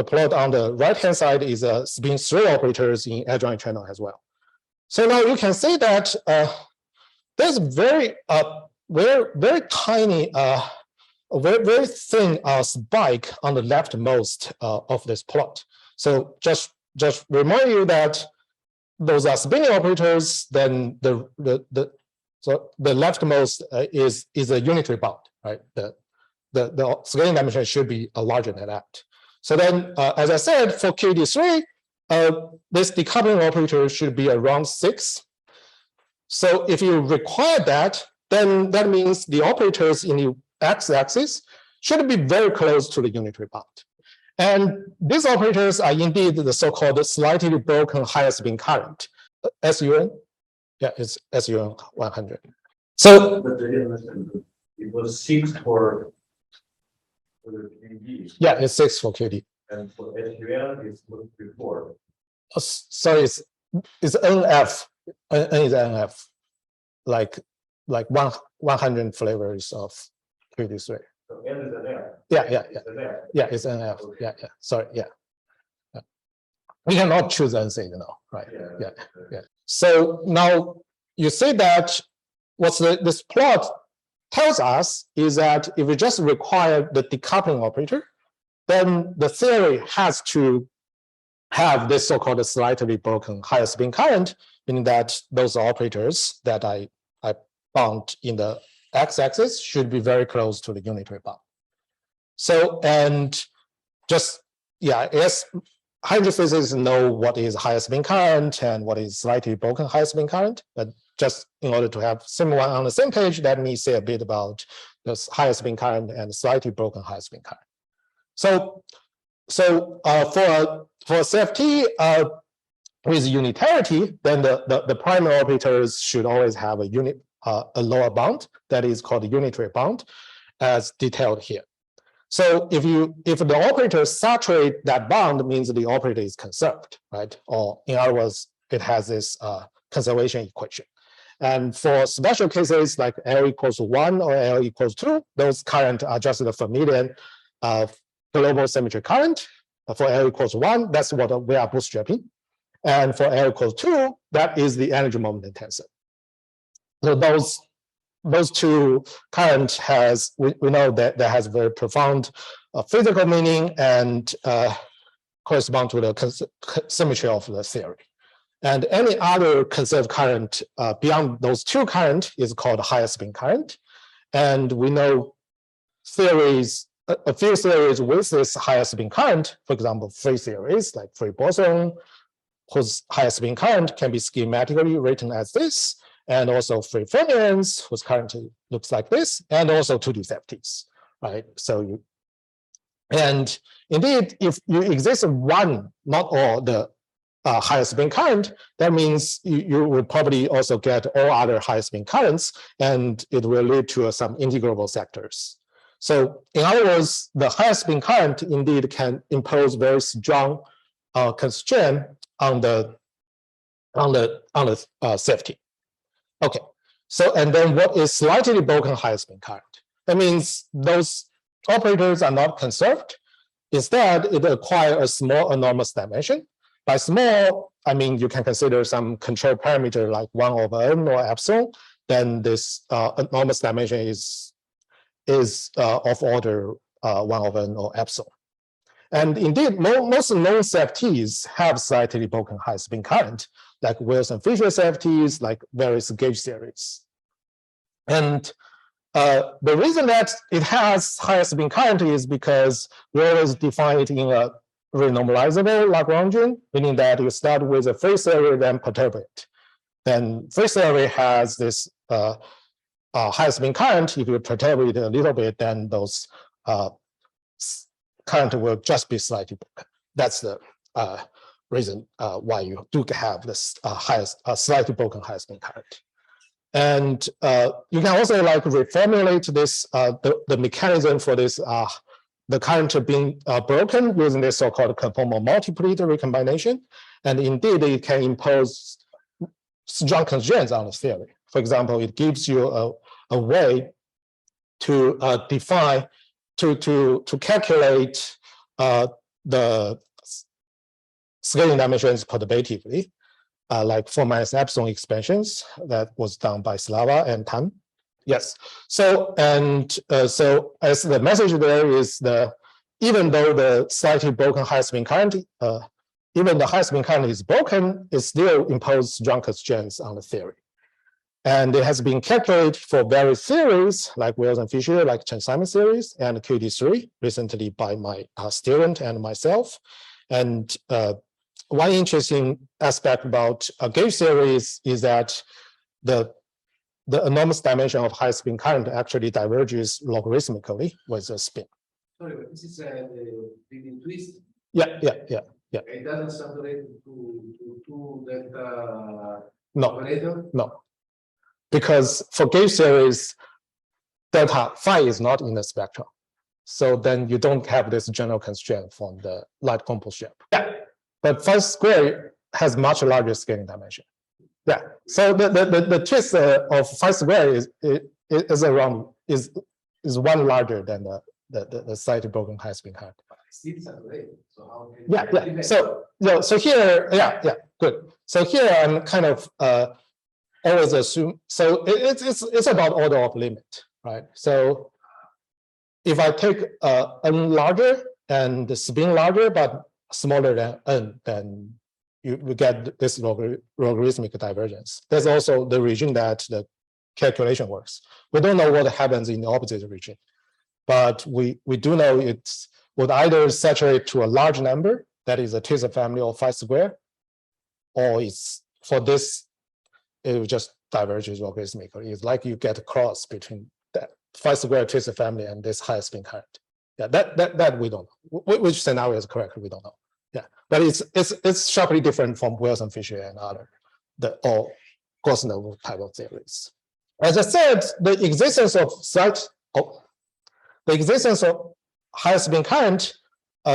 [SPEAKER 1] plot on the right-hand side is a spin 3 operators in adjoint channel as well. So now you can see that there's very tiny, very thin spike on the leftmost of this plot. So just remind you that those are spinning operators. Then the leftmost is a unitary bound, right? The scaling dimension should be larger than that. So then, as I said, for KD3, this decoupling operator should be around 6. So if you require that, then that means the operators in the x-axis should be very close to the unitary bound. And these operators are indeed the so-called slightly broken higher spin current, SUN. Yeah, it's SUN 100. So
[SPEAKER 7] but it was 6 for the KD.
[SPEAKER 1] Yeah, it's 6 for KD.
[SPEAKER 7] And for SUN, it's 4.
[SPEAKER 1] Sorry, it's NF. N is NF, like 100 flavors of KD3.
[SPEAKER 7] So N is an F.
[SPEAKER 1] Yeah.
[SPEAKER 7] It's an F.
[SPEAKER 1] Yeah, it's NF.
[SPEAKER 7] Okay.
[SPEAKER 1] Yeah. Sorry, yeah. We cannot choose NC, right? Yeah. So now you see that what this plot tells us is that if we just require the decoupling operator, then the theory has to have this so-called slightly broken higher spin current, meaning that those operators that I bound in the x-axis should be very close to the unitary bound. So, and just, yeah, yes, hydrophysicists know what is higher spin current and what is slightly broken higher spin current, but just in order to have everyone on the same page, let me say a bit about the higher spin current and slightly broken higher spin current. So for CFT with unitarity, then the primary operators should always have a lower bound that is called the unitary bound, as detailed here. So if the operator saturate that bound, means the operator is conserved, right? Or in other words, it has this conservation equation. And for special cases like L equals 1 or L equals 2, those current are just the familiar global symmetry current. For L equals 1, that's what we are bootstrapping. And for L equals 2, that is the energy moment tensor. So those two current we know that has very profound physical meaning and correspond to the symmetry of the theory. And any other conserved current beyond those two current is called higher spin current. And we know theories, a few theories with this higher spin current, for example, free theories like free boson, whose higher spin current can be schematically written as this, and also free fermions, whose current looks like this, and also 2D CFTs, right? So and indeed, if you exist one, not all the higher spin current, that means you will probably also get all other higher spin currents, and it will lead to some integrable sectors. So in other words, the higher spin current indeed can impose very strong constraint on the safety. Okay, so and then what is slightly broken higher spin current? That means those operators are not conserved. Instead, it acquires a small enormous dimension. By small, I mean you can consider some control parameter like 1 over n or epsilon. Then this enormous dimension is of order 1 over n or epsilon. And indeed, most known CFTs have slightly broken high spin current, like Wilson-Fisher CFTs, like various gauge series. And the reason that it has higher spin current is because we always define it in a renormalizable Lagrangian, meaning that you start with a free series, then perturb it. Then free series has this high spin current. If you perturb it a little bit, then those current will just be slightly broken. That's the reason why you do have this slightly broken high spin current. And you can also like reformulate this the mechanism for this the current being broken using this so-called conformal multiplicative recombination. And indeed, it can impose strong constraints on the theory. For example, it gives you a way to define to calculate the scaling dimensions perturbatively, like 4 minus epsilon expansions that was done by Slava and Tan. Yes. So so as the message there is even though the slightly broken high spin current, even the high spin current is broken, it still imposes strong constraints on the theory. And it has been calculated for various theories like Wilson Fisher, like Chen-Simon series, and QD3 recently by my student and myself. And one interesting aspect about a gauge series is that the enormous dimension of high spin current actually diverges logarithmically with the spin.
[SPEAKER 5] Sorry, but this is the leading twist.
[SPEAKER 1] Yeah.
[SPEAKER 5] It doesn't saturate to that
[SPEAKER 1] No,
[SPEAKER 5] operator?
[SPEAKER 1] no. Because for gauge series, delta phi is not in the spectrum. So then you don't have this general constraint from the light composite shape. Yeah, but phi square has much larger scaling dimension. Yeah, so the twist of phi square is one larger than the slightly broken high spin current.
[SPEAKER 5] Still saturated. So how can
[SPEAKER 1] Yeah. So here, good. So here I'm kind of always assume. So it's about order of limit, right? So if I take n larger and the spin larger but smaller than n, then you get this logarithmic divergence. That's also the region that the calculation works. We don't know what happens in the opposite region, but we do know it would either saturate to a large number, that is a tensor family of phi square, or it's for this, it will just diverges logarithmically. It's like you get a cross between that phi square tensor family and this high spin current. Yeah, that we don't know. Which scenario is correct, we don't know. Yeah, but it's sharply different from Wilson Fisher and other or Gauss-Level type of theories. As I said, the existence of high spin current.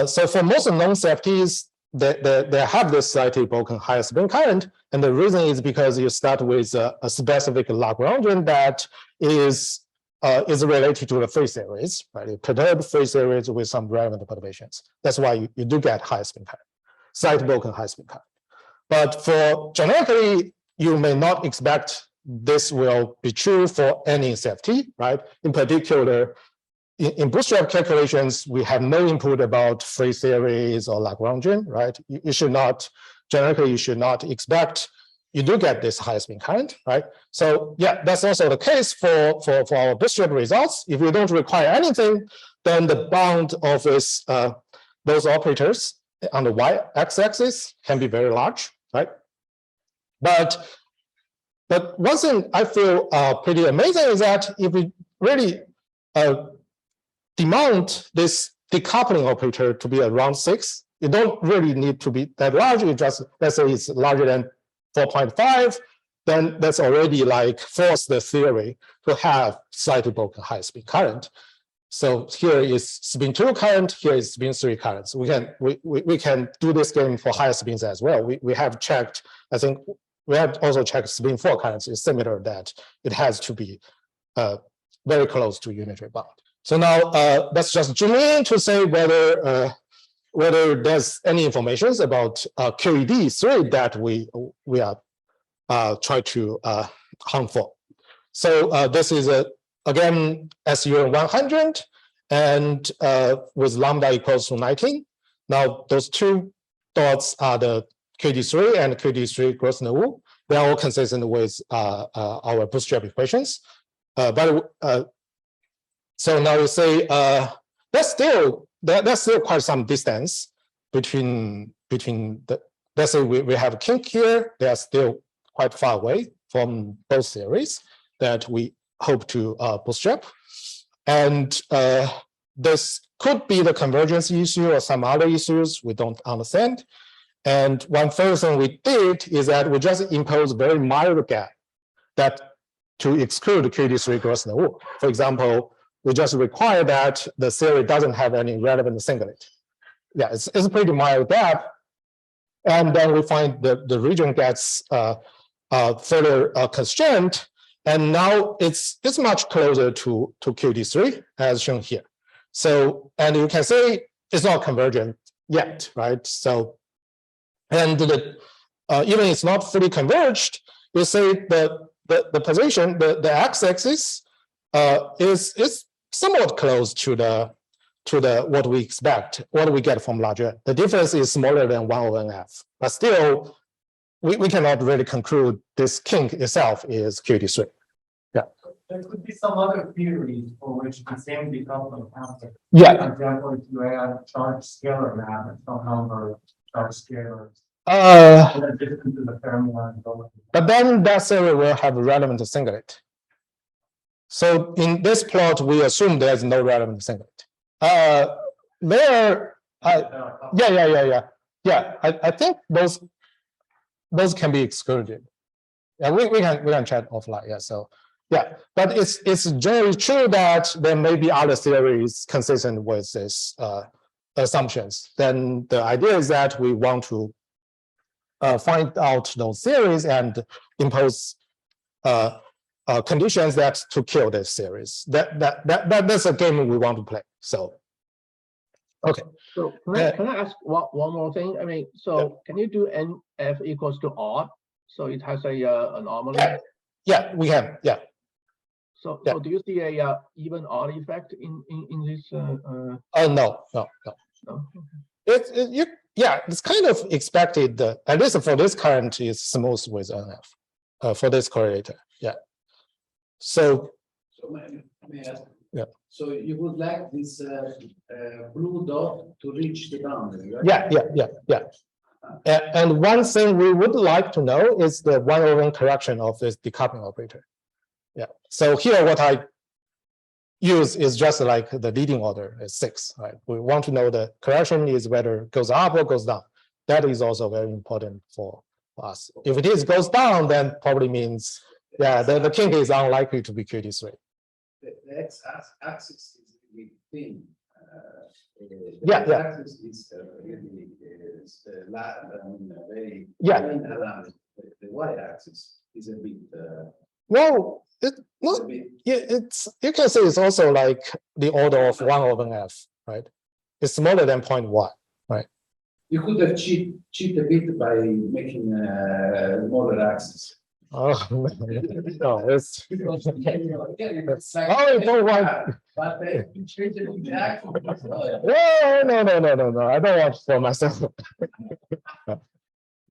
[SPEAKER 1] So for most non-CFTs, they have this slightly broken high spin current, and the reason is because you start with a specific Lagrangian that is related to the free series, right? You perturb free series with some relevant perturbations. That's why you do get high spin current, slightly broken high spin current. But for generically, you may not expect this will be true for any CFT, right? In particular, in Bootstrap calculations, we have no input about free series or Lagrangian, right? You should not, generically, you should not expect, you do get this high spin current, right? So yeah, that's also the case for our Bootstrap results. If you don't require anything, then the bound of this, those operators on the y-axis can be very large, right? But one thing I feel pretty amazing is that if we really demand this decoupling operator to be around 6, you don't really need to be that large. You just, let's say it's larger than 4.5, then that's already like force the theory to have slightly broken high spin current. So here is spin 2 current, here is spin 3 currents. We can do this game for higher spins as well. We have checked, I think we have also checked spin 4 currents. It's similar that it has to be very close to unitary bound. So now let's just zoom in to say whether there's any information about QED3 that we are trying to hunt for. So this is again SUN 100 and with lambda equals to 19. Now those two dots are the QED3 and QED3 gross null. They are all consistent with our Bootstrap equations. So now you say there's still quite some distance between the, let's say we have a kink here, they are still quite far away from both theories that we hope to bootstrap. And this could be the convergence issue or some other issues we don't understand. And one first thing we did is that we just impose very mild gap that to exclude QED3 Gross null. For example, we just require that the theory doesn't have any relevant singlet. Yeah, it's a pretty mild gap. And then we find the region gets further constrained. And now it's much closer to QED3 as shown here. So, and you can say it's not convergent yet, right? So, and even it's not fully converged, you say the position, the x-axis is somewhat close to the what we expect, what we get from larger. The difference is smaller than 1 over NF, but still we cannot really conclude this kink itself is QED3. Yeah.
[SPEAKER 2] There could be some other theories for which the same decoupling happens.
[SPEAKER 1] Yeah.
[SPEAKER 2] For example, if you add charge scalar map and some number of charge scalars. Different to the formula.
[SPEAKER 1] But then that theory will have a relevant singlet. So in this plot, we assume there's no relevant singlet. I think those can be excluded. Yeah, we can chat offline. Yeah, so yeah, but it's generally true that there may be other theories consistent with this assumptions. Then the idea is that we want to find out those theories and impose conditions that to kill this series. That's a game we want to play. So, okay.
[SPEAKER 6] So can I ask one more thing? I mean, so can you do NF equals to odd? So it has a anomaly.
[SPEAKER 1] Yeah, we can. Yeah.
[SPEAKER 6] So do you see a even odd effect in this?
[SPEAKER 1] Oh no. Okay. It's kind of expected. At least for this current, is smooth with NF for this correlator. Yeah. So
[SPEAKER 5] may I ask?
[SPEAKER 1] Yeah.
[SPEAKER 5] So you would like this blue dot to reach the boundary, right?
[SPEAKER 1] Yeah. And one thing we would like to know is the 1/n correction of this decoupling operator. Yeah. So here, what I use is just like the leading order is 6. Right. We want to know the correction is whether it goes up or goes down. That is also very important for us. If it goes down, then probably means the kink is unlikely to be QED3.
[SPEAKER 5] The x-axis is really thin.
[SPEAKER 1] The
[SPEAKER 5] x-axis is really very thin around. The y-axis is a bit.
[SPEAKER 1] Well, it's you can say it's also like the order of 1 over F, right? It's smaller than 0.1, right?
[SPEAKER 5] You could have cheat a bit by making a smaller axis.
[SPEAKER 1] Oh no, it's
[SPEAKER 5] But you change it in the axis.
[SPEAKER 1] No, I don't want for myself.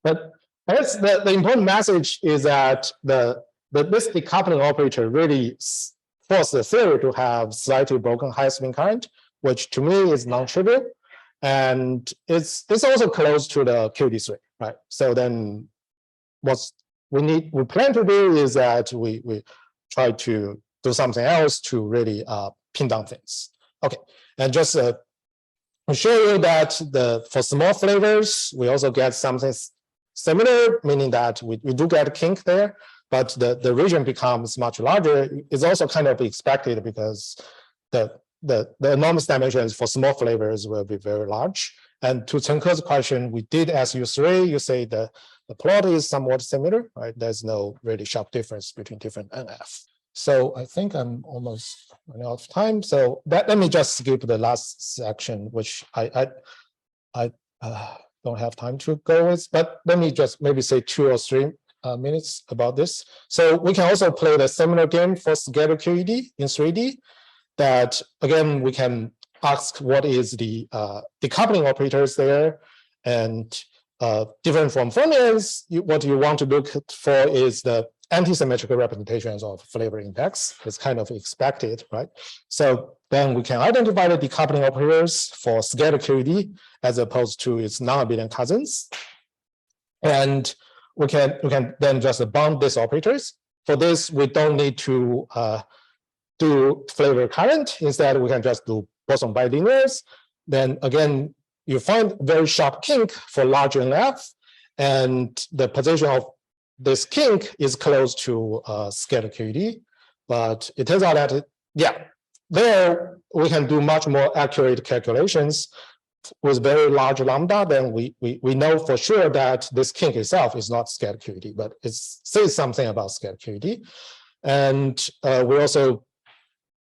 [SPEAKER 1] But I guess the important message is that this decoupling operator really forces the theory to have slightly broken high spin current, which to me is non-trivial. And it's also close to the QED3, right? So then we plan to do is that we try to do something else to really pin down things. Okay, and just to show you that for small flavors, we also get something similar, meaning that we do get kink there, but the region becomes much larger. It's also kind of expected because the enormous dimensions for small flavors will be very large. And to Chen Ke's question, we did SU3, you say the plot is somewhat similar, right? There's no really sharp difference between different NF. So I think I'm almost running out of time. So let me just skip the last section, which I don't have time to go with, but let me just maybe say 2 or 3 minutes about this. So we can also play the similar game for scalar QED in 3D that, again, we can ask what is the decoupling operators there, and different from Fermions, what you want to look for is the anti-symmetrical representations of flavor index. It's kind of expected, right? So then we can identify the decoupling operators for scalar QED as opposed to its non-abelian cousins. And we can then just bound these operators. For this, we don't need to do flavor current. Instead, we can just do boson bilinears. Then again, you find very sharp kink for large NF, and the position of this kink is close to scalar QED. But it turns out that, there we can do much more accurate calculations with very large lambda. Then we know for sure that this kink itself is not scalar QED, but it says something about scalar QED. And we also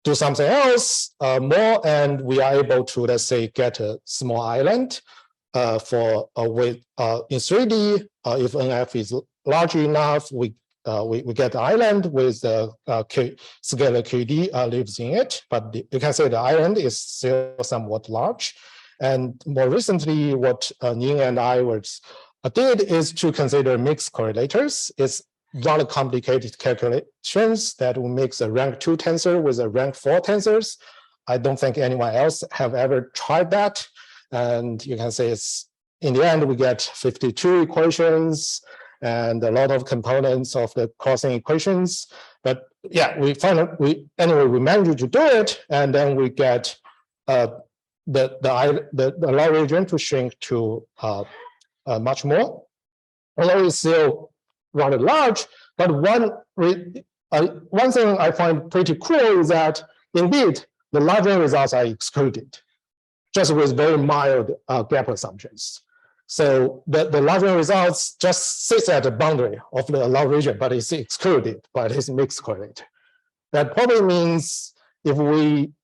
[SPEAKER 1] do something else more, and we are able to, let's say, get a small island for with in 3D. If NF is large enough, we get the island with the scalar QED lives in it, but you can say the island is still somewhat large. And more recently, what Ning and I did is to consider mixed correlators. It's rather complicated calculations that will mix a rank 2 tensor with a rank 4 tensors. I don't think anyone else have ever tried that. And you can say it's, in the end, we get 52 equations and a lot of components of the crossing equations. But yeah, we managed to do it, and then we get the allow region to shrink to much more. Although it's still rather large, but one thing I find pretty cool is that indeed the larger results are excluded, just with very mild gap assumptions. So the larger results just sits at the boundary of the allowed region, but it's excluded by this mixed correlator. That probably means if we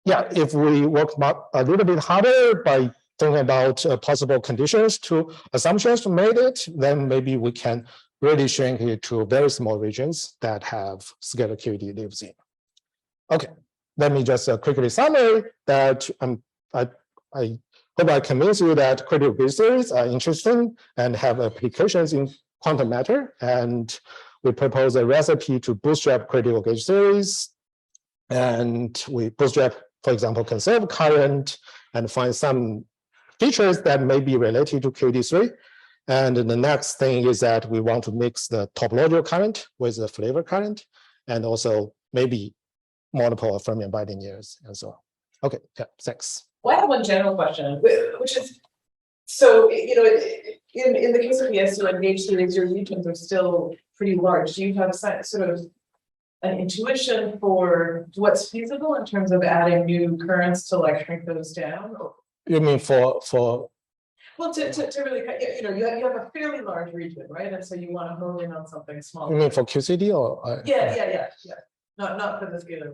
[SPEAKER 1] work a little bit harder by thinking about possible conditions to assumptions to made it, then maybe we can really shrink it to very small regions that have scalar QED lives in. Okay, let me just quickly summary that I hope I convince you that critical gauge theories are interesting and have applications in quantum matter. And we propose a recipe to bootstrap critical gauge theories. And we bootstrap, for example, conserve current and find some features that may be related to QED3. And the next thing is that we want to mix the topological current with the flavor current, and also maybe multiple fermion bilinears and so on. Okay, yeah, thanks.
[SPEAKER 3] Well, I have one general question, which is, so, you know, in the case of the SU and gauge theories, your regions are still pretty large. Do you have sort of an intuition for what's feasible in terms of adding new currents to like shrink those down? Or?
[SPEAKER 1] You mean for?
[SPEAKER 3] Well, to really, you know, you have a fairly large region, right? And so you want to hone in on something small.
[SPEAKER 1] You mean for QCD or?
[SPEAKER 3] Yeah. Not for the scalar.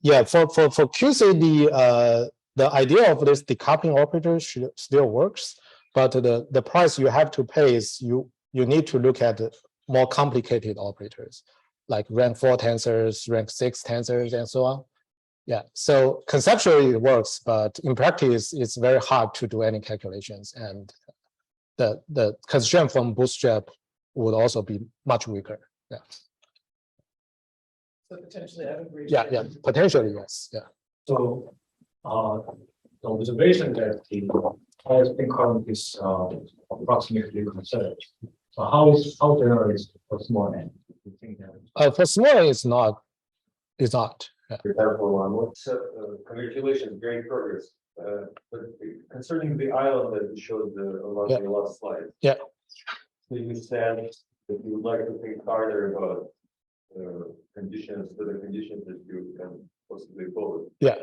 [SPEAKER 1] Yeah, for QCD, the idea of this decoupling operator still works, but the price you have to pay is you need to look at more complicated operators, like rank 4 tensors, rank 6 tensors, and so on. Yeah, so conceptually it works, but in practice, it's very hard to do any calculations. And the constraint from Bootstrap would also be much weaker. Yeah.
[SPEAKER 3] So potentially, I would agree.
[SPEAKER 1] Yeah, potentially, yes. Yeah.
[SPEAKER 7] So, the observation that the highest pin current is approximately conserved. So how general is for small n? You think that
[SPEAKER 1] For small n, it's not. It's not. Yeah.
[SPEAKER 7] therefore one what's congratulations, great progress. But concerning the island that you showed along the last slide.
[SPEAKER 1] Yeah.
[SPEAKER 7] So you said that you would like to think harder about conditions, the conditions that you can possibly pose.
[SPEAKER 1] Yeah.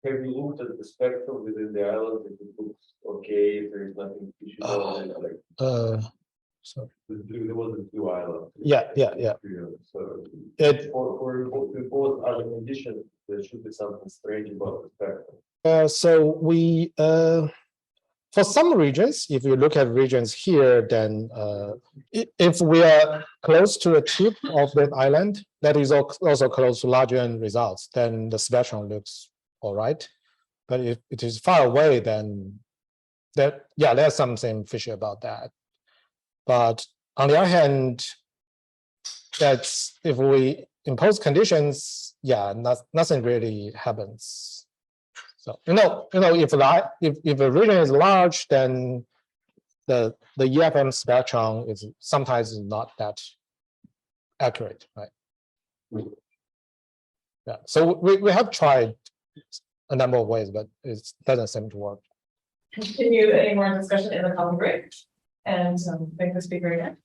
[SPEAKER 7] Have you looked at the spectrum within the island? If it looks okay, if there is nothing fishy going on,
[SPEAKER 1] So
[SPEAKER 7] there wasn't two islands.
[SPEAKER 1] yeah.
[SPEAKER 7] So
[SPEAKER 1] It
[SPEAKER 7] for both other conditions, there should be something strange about the spectrum.
[SPEAKER 1] so we for some regions, if you look at regions here, then if we are close to the tip of that island, that is also close to larger n results, then the spectrum looks all right. But if it is far away, then there's something fishy about that. But on the other hand, that's if we impose conditions, yeah, nothing really happens. So if the region is large, then the EFM spectrum is sometimes not that accurate, right? Yeah. So we have tried a number of ways, but it doesn't seem to work.
[SPEAKER 3] Continue any more discussion in the coffee break, and thank the speaker again.